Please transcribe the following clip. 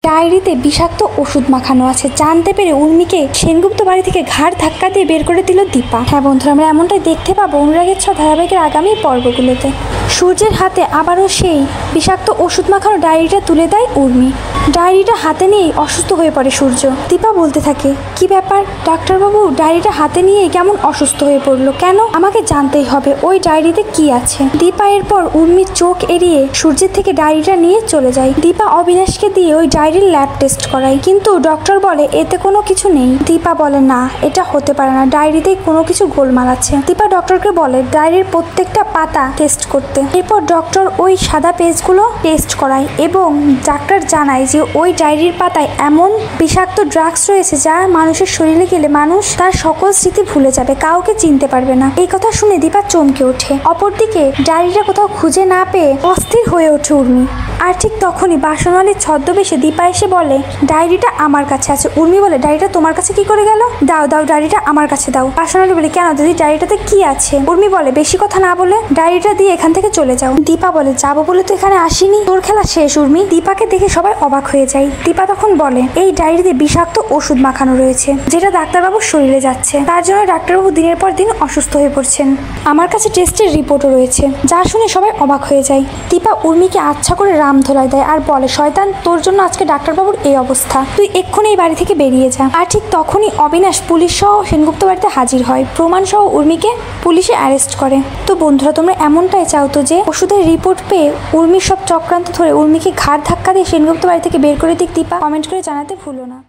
ডায়েরিতে বিষাক্ত ওষুধ মাখানো আছে জানতে পেরে উর্মিকে সেনগুপ্ত বাড়ি থেকে ঘাড় ধাক্কা দিয়ে বের করে দিল দীপা। হ্যাঁ বন্ধুরা, আমরা এমনটাই দেখতে পাবো অনুরাগের ছ ধারাবাহিকের আগামী পর্বগুলোতে। সূর্যের হাতে আবারও সেই বিষাক্ত ওষুধ মাখানো ডায়েরিটা তুলে দেয় উর্মি। ডায়েরিটা হাতে নিয়েই অসুস্থ হয়ে পড়ে সূর্য। দীপা বলতে থাকে, কি ব্যাপার ডাক্তারবাবু, ডায়েরিটা হাতে নিয়েই কেমন অসুস্থ হয়ে পড়লো কেন? আমাকে জানতেই হবে ওই ডায়েরিতে কি আছে। দীপা এরপর উর্মির চোখ এড়িয়ে সূর্যের থেকে ডায়েরিটা নিয়ে চলে যায়। দীপা অবিনাশকে দিয়ে ওই ডায়েরির ল্যাব টেস্ট করায়, কিন্তু ডক্টর বলে এতে কোনো কিছু নেই। দীপা বলে না, এটা হতে পারে না, ডায়েরিতেই কোনো কিছু গোলমাল আছে। দীপা ডক্টরকে বলে ডায়েরির প্রত্যেকটা পাতা টেস্ট করতে। এরপর ডক্টর ওই সাদা পেজগুলো টেস্ট করায় এবং ডাক্তার জানায় যে ওই ডায়েরির পাতায় এমন বিষাক্ত ড্রাগস রয়েছে যা মানুষের শরীরে গেলে মানুষ তার সকল স্মৃতি ভুলে যাবে, কাউকে চিনতে পারবে না। এই কথা শুনে দীপা চমকে ওঠে। অপরদিকে ডায়েরিটা কোথাও খুঁজে না পেয়ে অস্থির হয়ে ওঠে উর্মি। আর ঠিক তখনই বাসনওয়ালির ছদ্মবেশে দীপা এসে বলে ডায়েরিটা আমার কাছে আছে। উর্মি বলে ডায়েরিটা তোমার কাছে কি করে গেল? দাও দাও, ডায়েরিটা আমার কাছে দাও। বাসনওয়ালি বলে কেন দিদি, ডায়েরিটাতে কি আছে? উর্মি বলে বেশি কথা না বলে ডায়েরিটা দিয়ে এখান থেকে চলে যাও। দীপা বলে যাবো বলে তো এখানে আসিনি, তোর খেলা শেষ উর্মি। দীপাকে দেখে সবাই অবাক হয়ে যায়। দীপা তখন বলে এই ডায়েরিতে বিষাক্ত ওষুধ মাখানো রয়েছে যেটা ডাক্তারবাবুর শরীরে যাচ্ছে, তার জন্য ডাক্তারবাবু দিনের পর দিন অসুস্থ হয়ে পড়ছেন। আমার কাছে টেস্টের রিপোর্টও রয়েছে। যা শুনে সবাই অবাক হয়ে যায়। দীপা উর্মিকে আচ্ছা করে রাম ধোলাই দেয় আর বলে শয়তান, তোর জন্য আজকে ডাক্তারবাবুর এই অবস্থা, তুই এক্ষুনি এই বাড়ি থেকে বেরিয়ে যা। আর ঠিক তখনই অবিনাশ পুলিশ সহ সেনগুপ্ত বাড়িতে হাজির হয়, প্রমাণ সহ উর্মিকে পুলিশে অ্যারেস্ট করে। তো বন্ধুরা, তোমরা এমনটাই চাও তো যে ওষুধের রিপোর্ট পেয়ে উর্মির সব চক্রান্ত ধরে উর্মিকে ঘাড় ধাক্কা দিয়ে সেনগুপ্ত বাড়ি থেকে বের করে দিক দীপা? কমেন্ট করে জানাতে ভুলো না।